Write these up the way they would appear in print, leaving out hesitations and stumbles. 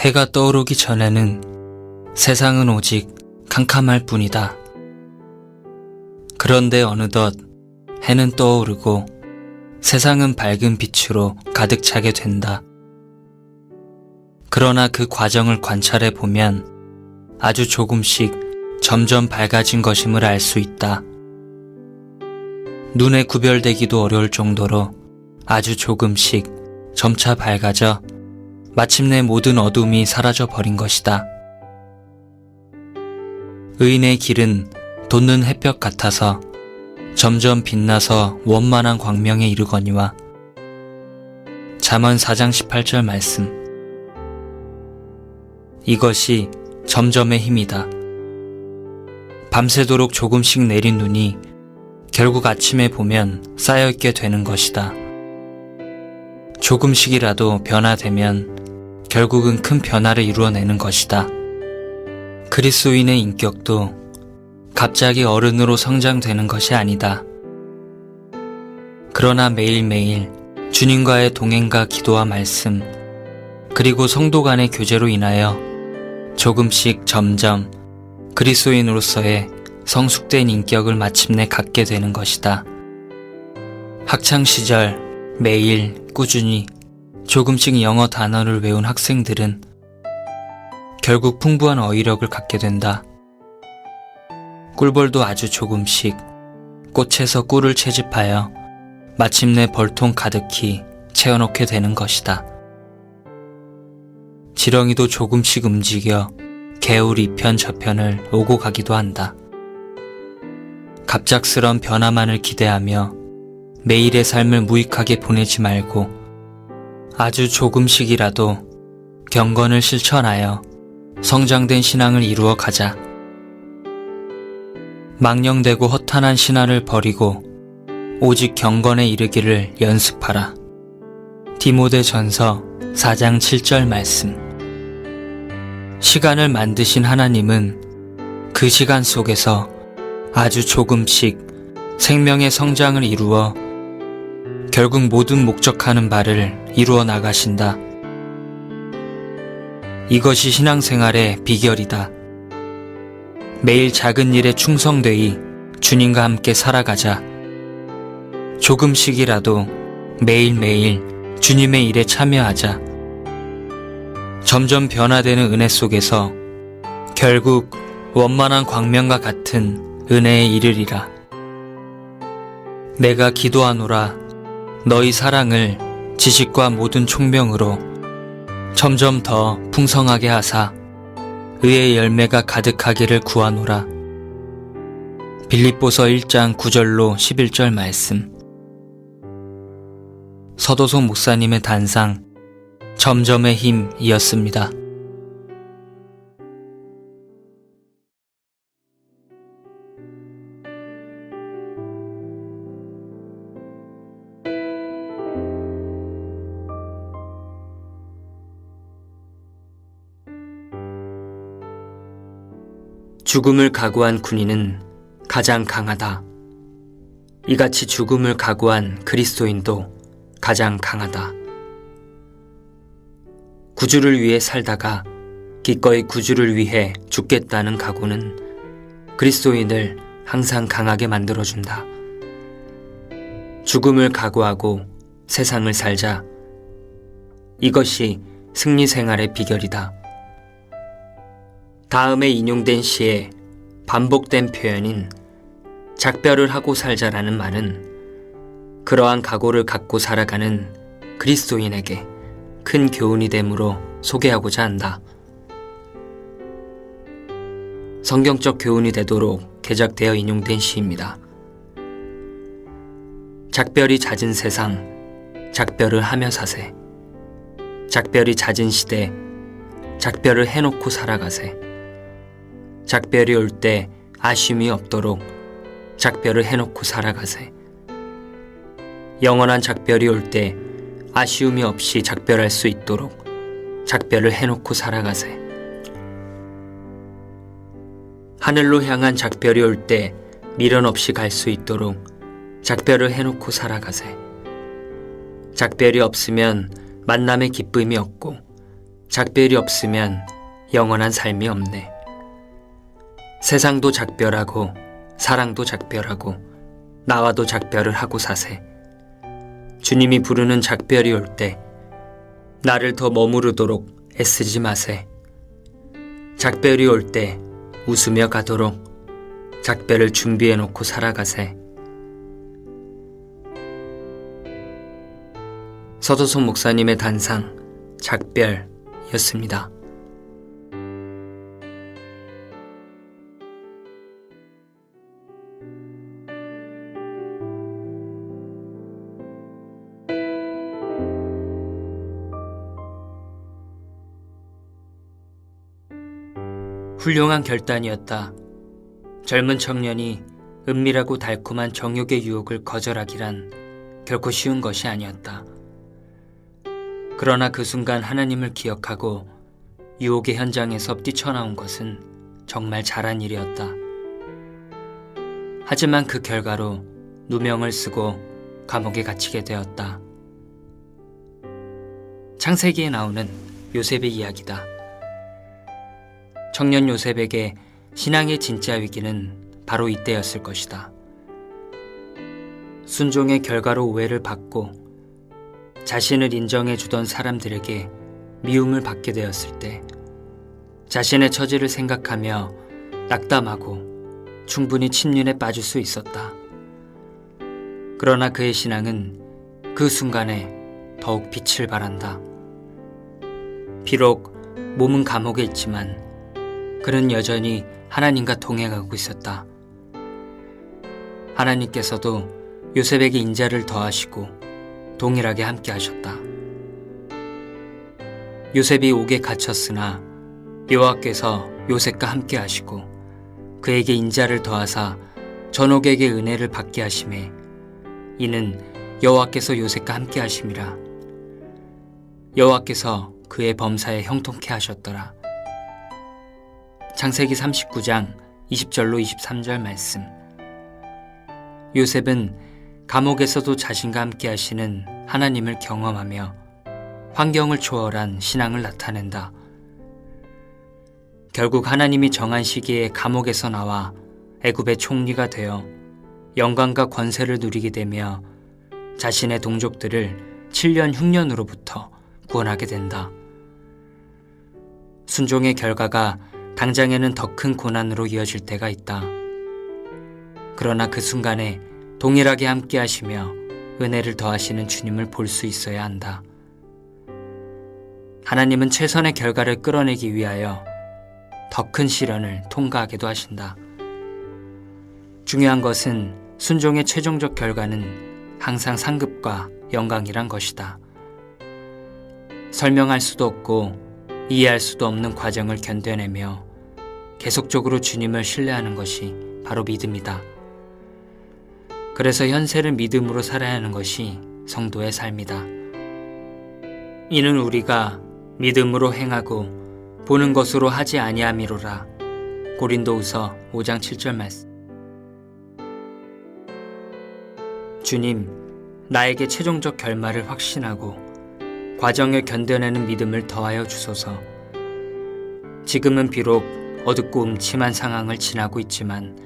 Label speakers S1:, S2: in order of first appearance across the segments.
S1: 해가 떠오르기 전에는 세상은 오직 캄캄할 뿐이다. 그런데 어느덧 해는 떠오르고 세상은 밝은 빛으로 가득 차게 된다. 그러나 그 과정을 관찰해 보면 아주 조금씩 점점 밝아진 것임을 알 수 있다. 눈에 구별되기도 어려울 정도로 아주 조금씩 점차 밝아져 마침내 모든 어둠이 사라져 버린 것이다. 의인의 길은 돋는 햇볕 같아서 점점 빛나서 원만한 광명에 이르거니와. 잠언 4장 18절 말씀. 이것이 점점의 힘이다. 밤새도록 조금씩 내린 눈이 결국 아침에 보면 쌓여있게 되는 것이다. 조금씩이라도 변화되면 결국은 큰 변화를 이루어내는 것이다. 그리스도인의 인격도 갑자기 어른으로 성장되는 것이 아니다. 그러나 매일매일 주님과의 동행과 기도와 말씀, 그리고 성도 간의 교제로 인하여 조금씩 점점 그리스도인으로서의 성숙된 인격을 마침내 갖게 되는 것이다. 학창시절 매일 꾸준히 조금씩 영어 단어를 외운 학생들은 결국 풍부한 어휘력을 갖게 된다. 꿀벌도 아주 조금씩 꽃에서 꿀을 채집하여 마침내 벌통 가득히 채워놓게 되는 것이다. 지렁이도 조금씩 움직여 개울 이편 저편을 오고 가기도 한다. 갑작스런 변화만을 기대하며 매일의 삶을 무익하게 보내지 말고 아주 조금씩이라도 경건을 실천하여 성장된 신앙을 이루어 가자. 망령되고 허탄한 신앙을 버리고 오직 경건에 이르기를 연습하라. 디모데전서 4장 7절 말씀. 시간을 만드신 하나님은 그 시간 속에서 아주 조금씩 생명의 성장을 이루어 결국 모든 목적하는 바를 이루어 나가신다. 이것이 신앙생활의 비결이다. 매일 작은 일에 충성되이 주님과 함께 살아가자. 조금씩이라도 매일매일 주님의 일에 참여하자. 점점 변화되는 은혜 속에서 결국 원만한 광명과 같은 은혜에 이르리라. 내가 기도하노라. 너희 사랑을 지식과 모든 총명으로 점점 더 풍성하게 하사 의의 열매가 가득하기를 구하노라. 빌립보서 1장 9절로 11절 말씀. 서도송 목사님의 단상 점점의 힘이었습니다. 죽음을 각오한 군인은 가장 강하다. 이같이 죽음을 각오한 그리스도인도 가장 강하다. 구주를 위해 살다가 기꺼이 구주를 위해 죽겠다는 각오는 그리스도인을 항상 강하게 만들어준다. 죽음을 각오하고 세상을 살자. 이것이 승리 생활의 비결이다. 다음에 인용된 시의 반복된 표현인 작별을 하고 살자라는 말은 그러한 각오를 갖고 살아가는 그리스도인에게 큰 교훈이 되므로 소개하고자 한다. 성경적 교훈이 되도록 개작되어 인용된 시입니다. 작별이 잦은 세상, 작별을 하며 사세. 작별이 잦은 시대, 작별을 해놓고 살아가세. 작별이 올 때 아쉬움이 없도록 작별을 해놓고 살아가세. 영원한 작별이 올 때 아쉬움이 없이 작별할 수 있도록 작별을 해놓고 살아가세. 하늘로 향한 작별이 올 때 미련 없이 갈 수 있도록 작별을 해놓고 살아가세. 작별이 없으면 만남의 기쁨이 없고 작별이 없으면 영원한 삶이 없네. 세상도 작별하고 사랑도 작별하고 나와도 작별을 하고 사세. 주님이 부르는 작별이 올 때 나를 더 머무르도록 애쓰지 마세. 작별이 올 때 웃으며 가도록 작별을 준비해 놓고 살아가세. 서도성 목사님의 단상 작별이었습니다. 훌륭한 결단이었다. 젊은 청년이 은밀하고 달콤한 정욕의 유혹을 거절하기란 결코 쉬운 것이 아니었다. 그러나 그 순간 하나님을 기억하고 유혹의 현장에서 뛰쳐나온 것은 정말 잘한 일이었다. 하지만 그 결과로 누명을 쓰고 감옥에 갇히게 되었다. 창세기에 나오는 요셉의 이야기다. 청년 요셉에게 신앙의 진짜 위기는 바로 이때였을 것이다. 순종의 결과로 오해를 받고 자신을 인정해주던 사람들에게 미움을 받게 되었을 때 자신의 처지를 생각하며 낙담하고 충분히 침륜에 빠질 수 있었다. 그러나 그의 신앙은 그 순간에 더욱 빛을 발한다. 비록 몸은 감옥에 있지만 그는 여전히 하나님과 동행하고 있었다. 하나님께서도 요셉에게 인자를 더하시고 동일하게 함께 하셨다. 요셉이 옥에 갇혔으나 여호와께서 요셉과 함께 하시고 그에게 인자를 더하사 전옥에게 은혜를 받게 하심에 이는 여호와께서 요셉과 함께 하심이라. 여호와께서 그의 범사에 형통케 하셨더라. 창세기 39장 20절로 23절 말씀. 요셉은 감옥에서도 자신과 함께 하시는 하나님을 경험하며 환경을 초월한 신앙을 나타낸다. 결국 하나님이 정한 시기에 감옥에서 나와 애굽의 총리가 되어 영광과 권세를 누리게 되며 자신의 동족들을 7년 흉년으로부터 구원하게 된다. 순종의 결과가 당장에는 더 큰 고난으로 이어질 때가 있다. 그러나 그 순간에 동일하게 함께 하시며 은혜를 더하시는 주님을 볼 수 있어야 한다. 하나님은 최선의 결과를 끌어내기 위하여 더 큰 시련을 통과하기도 하신다. 중요한 것은 순종의 최종적 결과는 항상 상급과 영광이란 것이다. 설명할 수도 없고 이해할 수도 없는 과정을 견뎌내며 계속적으로 주님을 신뢰하는 것이 바로 믿음이다. 그래서 현세를 믿음으로 살아야 하는 것이 성도의 삶이다. 이는 우리가 믿음으로 행하고 보는 것으로 하지 아니함이로라. 고린도후서 5장 7절 말씀. 주님, 나에게 최종적 결말을 확신하고 과정을 견뎌내는 믿음을 더하여 주소서. 지금은 비록 어둡고 음침한 상황을 지나고 있지만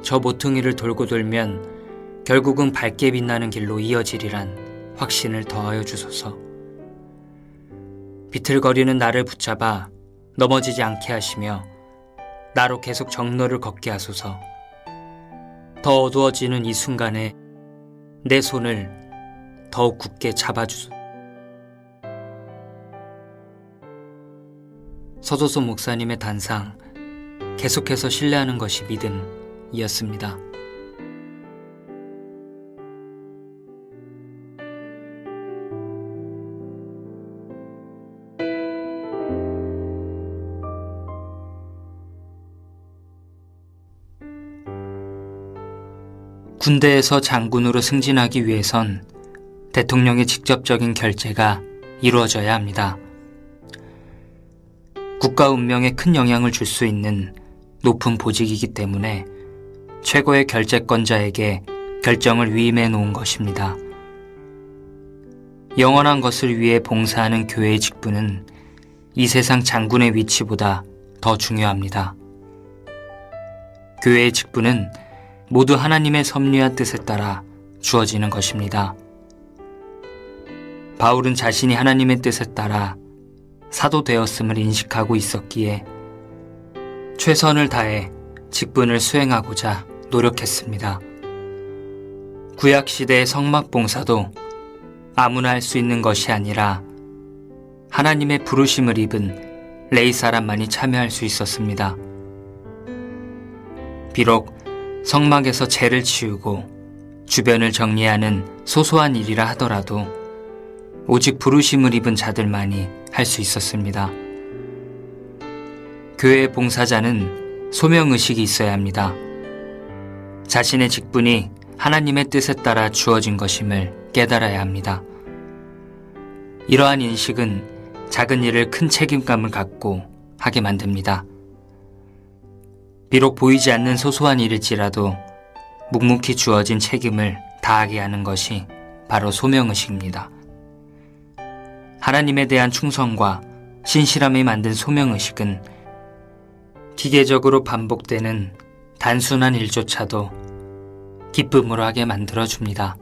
S1: 저 모퉁이를 돌고 돌면 결국은 밝게 빛나는 길로 이어지리란 확신을 더하여 주소서. 비틀거리는 나를 붙잡아 넘어지지 않게 하시며 나로 계속 정로를 걷게 하소서. 더 어두워지는 이 순간에 내 손을 더욱 굳게 잡아주소서. 서도성 목사님의 단상, 계속해서 신뢰하는 것이 믿음이었습니다. 군대에서 장군으로 승진하기 위해선 대통령의 직접적인 결재가 이루어져야 합니다. 국가 운명에 큰 영향을 줄 수 있는 높은 보직이기 때문에 최고의 결재권자에게 결정을 위임해 놓은 것입니다. 영원한 것을 위해 봉사하는 교회의 직분은 이 세상 장군의 위치보다 더 중요합니다. 교회의 직분은 모두 하나님의 섭리와 뜻에 따라 주어지는 것입니다. 바울은 자신이 하나님의 뜻에 따라 사도 되었음을 인식하고 있었기에 최선을 다해 직분을 수행하고자 노력했습니다. 구약시대의 성막봉사도 아무나 할 수 있는 것이 아니라 하나님의 부르심을 입은 레위 사람만이 참여할 수 있었습니다. 비록 성막에서 재를 치우고 주변을 정리하는 소소한 일이라 하더라도 오직 부르심을 입은 자들만이 할 수 있었습니다. 교회의 봉사자는 소명의식이 있어야 합니다. 자신의 직분이 하나님의 뜻에 따라 주어진 것임을 깨달아야 합니다. 이러한 인식은 작은 일을 큰 책임감을 갖고 하게 만듭니다. 비록 보이지 않는 소소한 일일지라도 묵묵히 주어진 책임을 다하게 하는 것이 바로 소명의식입니다. 하나님에 대한 충성과 신실함이 만든 소명의식은 기계적으로 반복되는 단순한 일조차도 기쁨으로 하게 만들어줍니다.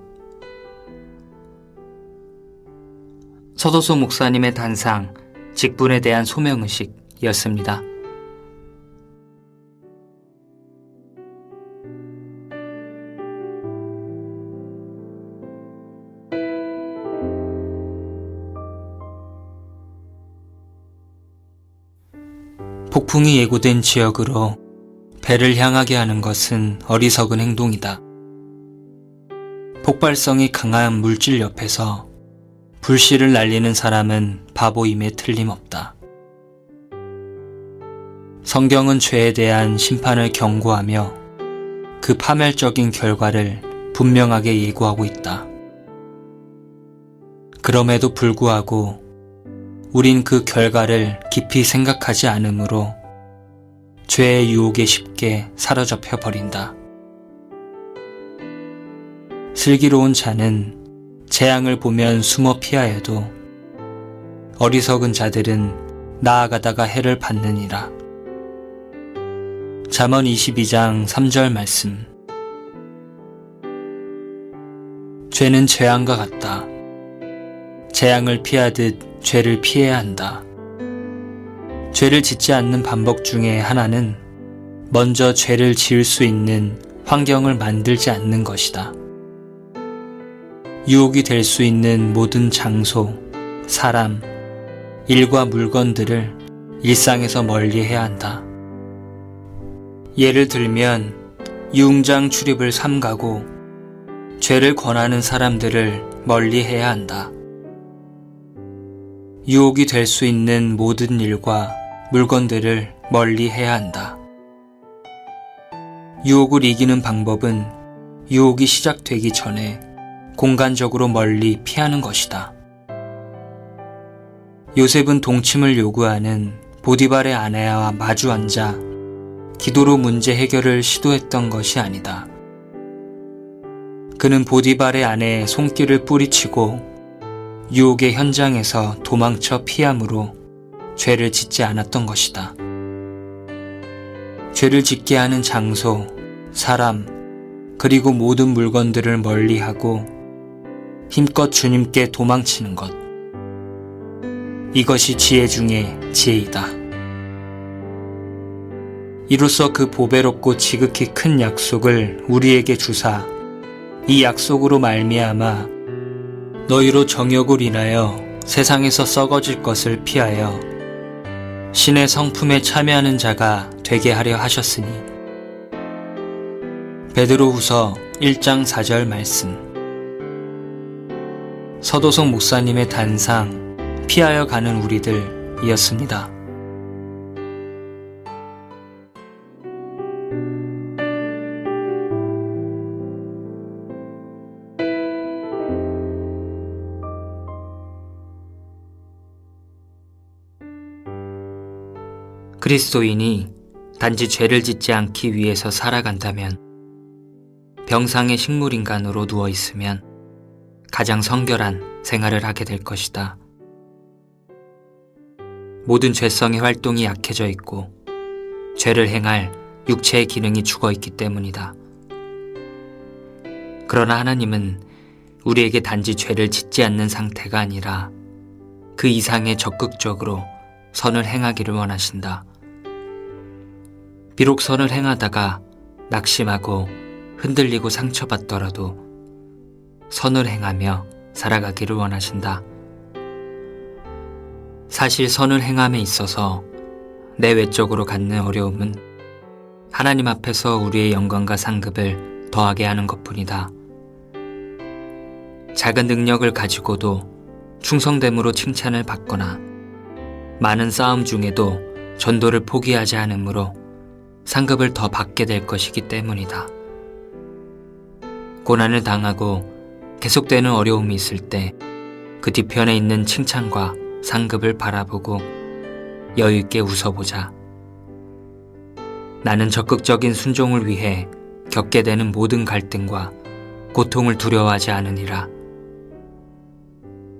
S1: 서도소 목사님의 단상, 직분에 대한 소명의식이었습니다. 폭풍이 예고된 지역으로 배를 향하게 하는 것은 어리석은 행동이다. 폭발성이 강한 물질 옆에서 불씨를 날리는 사람은 바보임에 틀림없다. 성경은 죄에 대한 심판을 경고하며 그 파멸적인 결과를 분명하게 예고하고 있다. 그럼에도 불구하고 우린 그 결과를 깊이 생각하지 않으므로 죄의 유혹에 쉽게 사로잡혀 버린다. 슬기로운 자는 재앙을 보면 숨어 피하여도 어리석은 자들은 나아가다가 해를 받느니라. 잠언 22장 3절 말씀. 죄는 재앙과 같다. 재앙을 피하듯 죄를 피해야 한다. 죄를 짓지 않는 방법 중에 하나는 먼저 죄를 지을 수 있는 환경을 만들지 않는 것이다. 유혹이 될 수 있는 모든 장소, 사람, 일과 물건들을 일상에서 멀리해야 한다. 예를 들면 유흥장 출입을 삼가고 죄를 권하는 사람들을 멀리해야 한다. 유혹이 될 수 있는 모든 일과 물건들을 멀리해야 한다. 유혹을 이기는 방법은 유혹이 시작되기 전에 공간적으로 멀리 피하는 것이다. 요셉은 동침을 요구하는 보디발의 아내와 마주 앉아 기도로 문제 해결을 시도했던 것이 아니다. 그는 보디발의 아내의 손길을 뿌리치고 유혹의 현장에서 도망쳐 피함으로 죄를 짓지 않았던 것이다. 죄를 짓게 하는 장소, 사람, 그리고 모든 물건들을 멀리하고 힘껏 주님께 도망치는 것. 이것이 지혜 중에 지혜이다. 이로써 그 보배롭고 지극히 큰 약속을 우리에게 주사 이 약속으로 말미암아 너희로 정욕을 인하여 세상에서 썩어질 것을 피하여 신의 성품에 참여하는 자가 되게 하려 하셨으니. 베드로후서 1장 4절 말씀. 서도성 목사님의 단상, 피하여 가는 우리들이었습니다. 그리스도인이 단지 죄를 짓지 않기 위해서 살아간다면, 병상의 식물인간으로 누워있으면 가장 성결한 생활을 하게 될 것이다. 모든 죄성의 활동이 약해져 있고 죄를 행할 육체의 기능이 죽어 있기 때문이다. 그러나 하나님은 우리에게 단지 죄를 짓지 않는 상태가 아니라 그 이상의 적극적으로 선을 행하기를 원하신다. 비록 선을 행하다가 낙심하고 흔들리고 상처받더라도 선을 행하며 살아가기를 원하신다. 사실 선을 행함에 있어서 내 외적으로 갖는 어려움은 하나님 앞에서 우리의 영광과 상급을 더하게 하는 것뿐이다. 작은 능력을 가지고도 충성됨으로 칭찬을 받거나 많은 싸움 중에도 전도를 포기하지 않으므로 상급을 더 받게 될 것이기 때문이다. 고난을 당하고 계속되는 어려움이 있을 때 그 뒤편에 있는 칭찬과 상급을 바라보고 여유있게 웃어보자. 나는 적극적인 순종을 위해 겪게 되는 모든 갈등과 고통을 두려워하지 않으니라.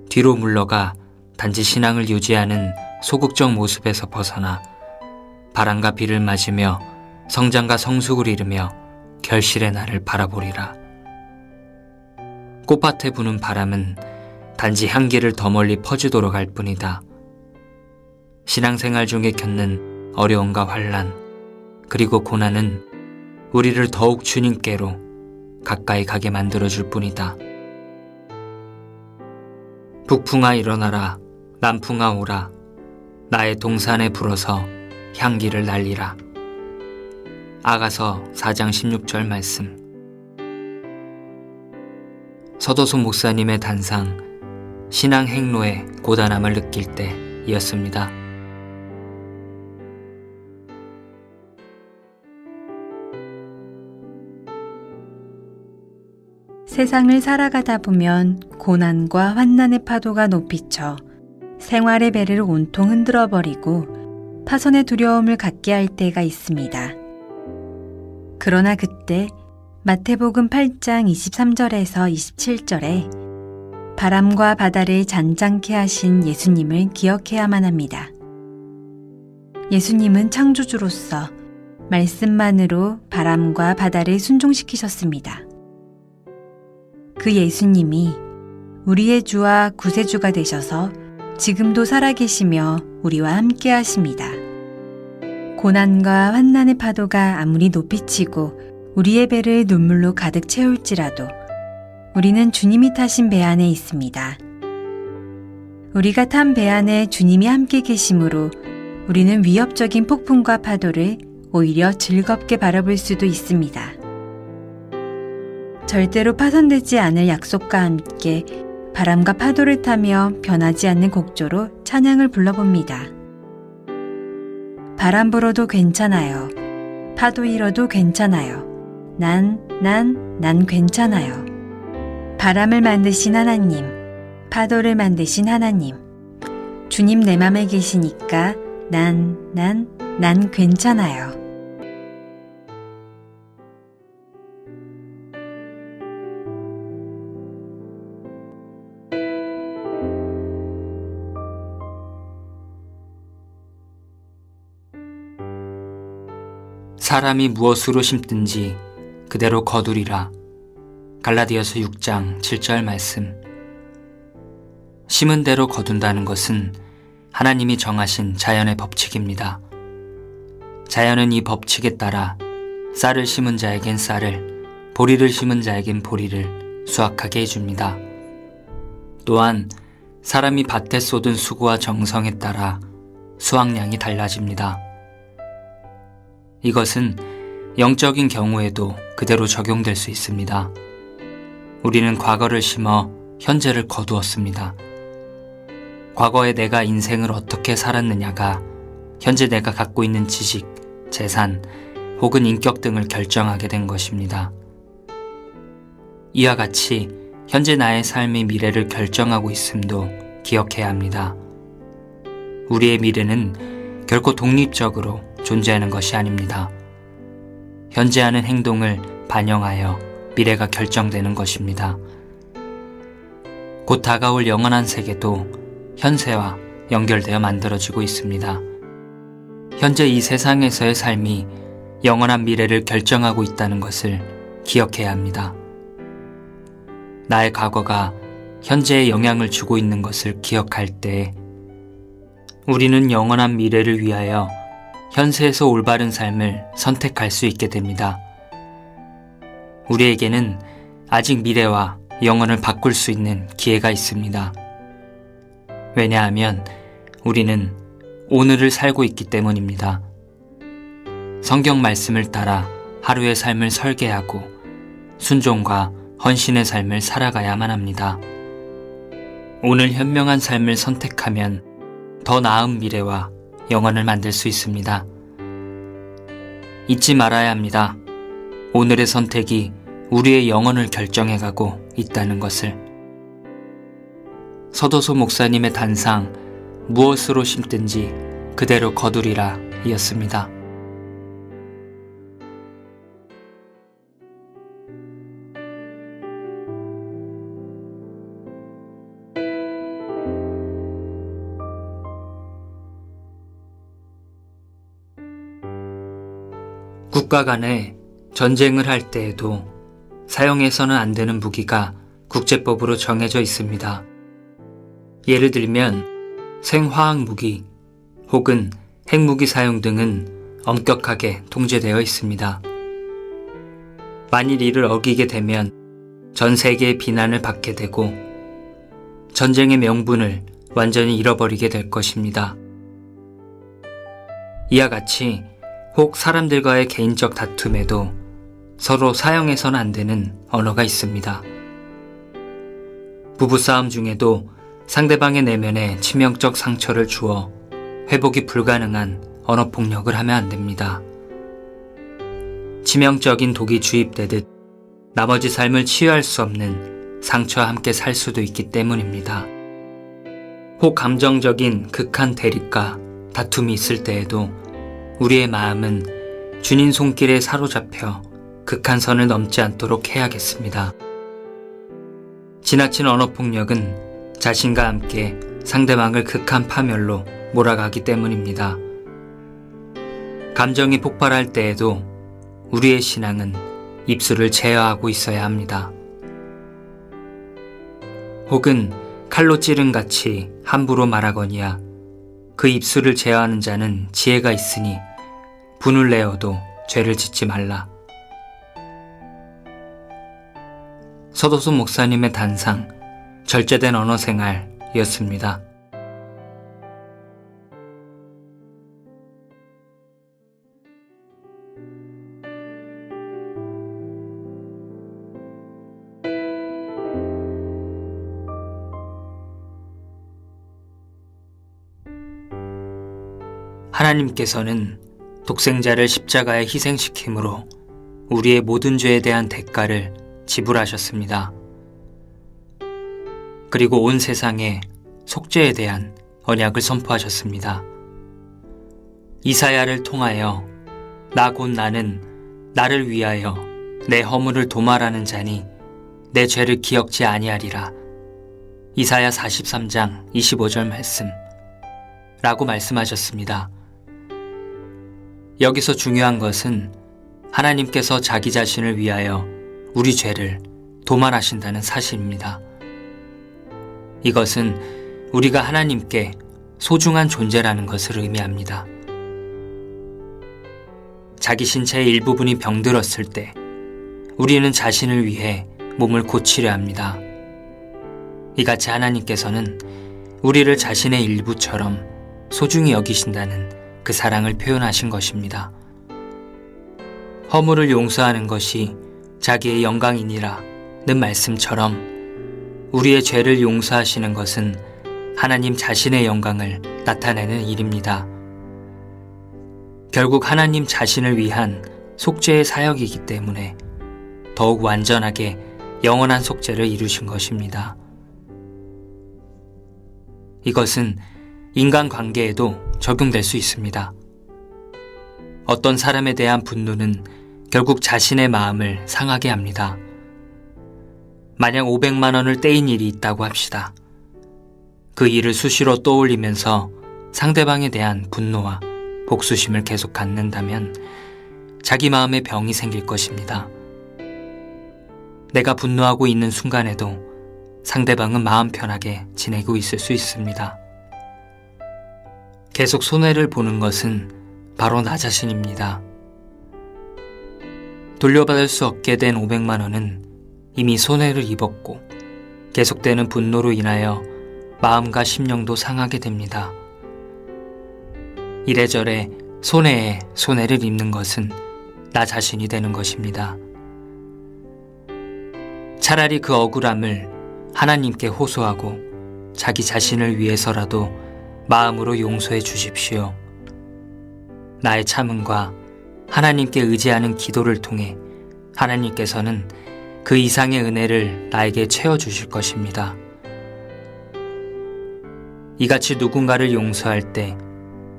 S1: 뒤로 물러가 단지 신앙을 유지하는 소극적 모습에서 벗어나 바람과 비를 맞으며 성장과 성숙을 이루며 결실의 날을 바라보리라. 꽃밭에 부는 바람은 단지 향기를 더 멀리 퍼지도록 할 뿐이다. 신앙생활 중에 겪는 어려움과 환난, 그리고 고난은 우리를 더욱 주님께로 가까이 가게 만들어줄 뿐이다. 북풍아 일어나라, 남풍아 오라, 나의 동산에 불어서 향기를 날리라. 아가서 4장 16절 말씀. 서도순 목사님의 단상, 신앙 행로의 고단함을 느낄 때이었습니다.
S2: 세상을 살아가다 보면 고난과 환난의 파도가 높이쳐 생활의 배를 온통 흔들어버리고 파손의 두려움을 갖게 할 때가 있습니다. 그러나 그때 마태복음 8장 23절에서 27절에 바람과 바다를 잔잔케 하신 예수님을 기억해야만 합니다. 예수님은 창조주로서 말씀만으로 바람과 바다를 순종시키셨습니다. 그 예수님이 우리의 주와 구세주가 되셔서 지금도 살아계시며 우리와 함께 하십니다. 고난과 환난의 파도가 아무리 높이치고 우리의 배를 눈물로 가득 채울지라도 우리는 주님이 타신 배 안에 있습니다. 우리가 탄 배 안에 주님이 함께 계심으로 우리는 위협적인 폭풍과 파도를 오히려 즐겁게 바라볼 수도 있습니다. 절대로 파손되지 않을 약속과 함께 바람과 파도를 타며 변하지 않는 곡조로 찬양을 불러봅니다. 바람 불어도 괜찮아요. 파도 일어도 괜찮아요. 난 괜찮아요. 바람을 만드신 하나님, 파도를 만드신 하나님, 주님 내 맘에 계시니까 난 괜찮아요.
S1: 사람이 무엇으로 심든지 그대로 거두리라. 갈라디아서 6장 7절 말씀. 심은 대로 거둔다는 것은 하나님이 정하신 자연의 법칙입니다. 자연은 이 법칙에 따라 쌀을 심은 자에겐 쌀을, 보리를 심은 자에겐 보리를 수확하게 해줍니다. 또한 사람이 밭에 쏟은 수고와 정성에 따라 수확량이 달라집니다. 이것은 영적인 경우에도 그대로 적용될 수 있습니다. 우리는 과거를 심어 현재를 거두었습니다. 과거에 내가 인생을 어떻게 살았느냐가 현재 내가 갖고 있는 지식, 재산 혹은 인격 등을 결정하게 된 것입니다. 이와 같이 현재 나의 삶이 미래를 결정하고 있음도 기억해야 합니다. 우리의 미래는 결코 독립적으로 존재하는 것이 아닙니다. 현재 하는 행동을 반영하여 미래가 결정되는 것입니다. 곧 다가올 영원한 세계도 현세와 연결되어 만들어지고 있습니다. 현재 이 세상에서의 삶이 영원한 미래를 결정하고 있다는 것을 기억해야 합니다. 나의 과거가 현재에 영향을 주고 있는 것을 기억할 때 우리는 영원한 미래를 위하여 현세에서 올바른 삶을 선택할 수 있게 됩니다. 우리에게는 아직 미래와 영혼을 바꿀 수 있는 기회가 있습니다. 왜냐하면 우리는 오늘을 살고 있기 때문입니다. 성경 말씀을 따라 하루의 삶을 설계하고 순종과 헌신의 삶을 살아가야만 합니다. 오늘 현명한 삶을 선택하면 더 나은 미래와 영혼을 만들 수 있습니다. 잊지 말아야 합니다. 오늘의 선택이 우리의 영혼을 결정해가고 있다는 것을. 서도소 목사님의 단상 무엇으로 심든지 그대로 거두리라 이었습니다. 국가 간에 전쟁을 할 때에도 사용해서는 안 되는 무기가 국제법으로 정해져 있습니다. 예를 들면 생화학 무기 혹은 핵무기 사용 등은 엄격하게 통제되어 있습니다. 만일 이를 어기게 되면 전 세계의 비난을 받게 되고 전쟁의 명분을 완전히 잃어버리게 될 것입니다. 이와 같이 혹 사람들과의 개인적 다툼에도 서로 사용해서는 안 되는 언어가 있습니다. 부부싸움 중에도 상대방의 내면에 치명적 상처를 주어 회복이 불가능한 언어폭력을 하면 안 됩니다. 치명적인 독이 주입되듯 나머지 삶을 치유할 수 없는 상처와 함께 살 수도 있기 때문입니다. 혹 감정적인 극한 대립과 다툼이 있을 때에도 우리의 마음은 주님 손길에 사로잡혀 극한 선을 넘지 않도록 해야겠습니다. 지나친 언어폭력은 자신과 함께 상대방을 극한 파멸로 몰아가기 때문입니다. 감정이 폭발할 때에도 우리의 신앙은 입술을 제어하고 있어야 합니다. 혹은 칼로 찌른 같이 함부로 말하거니와 그 입술을 제어하는 자는 지혜가 있으니 분을 내어도 죄를 짓지 말라. 서도수 목사님의 단상, 절제된 언어 생활이었습니다. 하나님께서는 독생자를 십자가에 희생시킴으로 우리의 모든 죄에 대한 대가를 지불하셨습니다. 그리고 온 세상에 속죄에 대한 언약을 선포하셨습니다. 이사야를 통하여 나 곧 나는 나를 위하여 내 허물을 도말하는 자니 내 죄를 기억지 아니하리라. 이사야 43장 25절 말씀 라고 말씀하셨습니다. 여기서 중요한 것은 하나님께서 자기 자신을 위하여 우리 죄를 도말하신다는 사실입니다. 이것은 우리가 하나님께 소중한 존재라는 것을 의미합니다. 자기 신체의 일부분이 병들었을 때 우리는 자신을 위해 몸을 고치려 합니다. 이같이 하나님께서는 우리를 자신의 일부처럼 소중히 여기신다는 그 사랑을 표현하신 것입니다. 허물을 용서하는 것이 자기의 영광이니라는 말씀처럼 우리의 죄를 용서하시는 것은 하나님 자신의 영광을 나타내는 일입니다. 결국 하나님 자신을 위한 속죄의 사역이기 때문에 더욱 완전하게 영원한 속죄를 이루신 것입니다. 이것은 인간관계에도 적용될 수 있습니다. 어떤 사람에 대한 분노는 결국 자신의 마음을 상하게 합니다. 만약 500만 원을 떼인 일이 있다고 합시다. 그 일을 수시로 떠올리면서 상대방에 대한 분노와 복수심을 계속 갖는다면 자기 마음에 병이 생길 것입니다. 내가 분노하고 있는 순간에도 상대방은 마음 편하게 지내고 있을 수 있습니다. 계속 손해를 보는 것은 바로 나 자신입니다. 돌려받을 수 없게 된 500만 원은 이미 손해를 입었고 계속되는 분노로 인하여 마음과 심령도 상하게 됩니다. 이래저래 손해에 손해를 입는 것은 나 자신이 되는 것입니다. 차라리 그 억울함을 하나님께 호소하고 자기 자신을 위해서라도 마음으로 용서해 주십시오. 나의 참음과 하나님께 의지하는 기도를 통해 하나님께서는 그 이상의 은혜를 나에게 채워주실 것입니다. 이같이 누군가를 용서할 때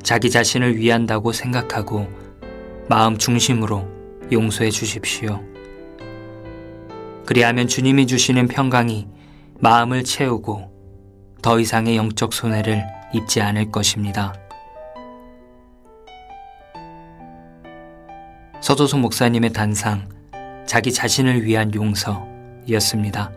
S1: 자기 자신을 위한다고 생각하고 마음 중심으로 용서해 주십시오. 그리하면 주님이 주시는 평강이 마음을 채우고 더 이상의 영적 손해를 입지 않을 것입니다. 서도숙 목사님의 단상, 자기 자신을 위한 용서였습니다.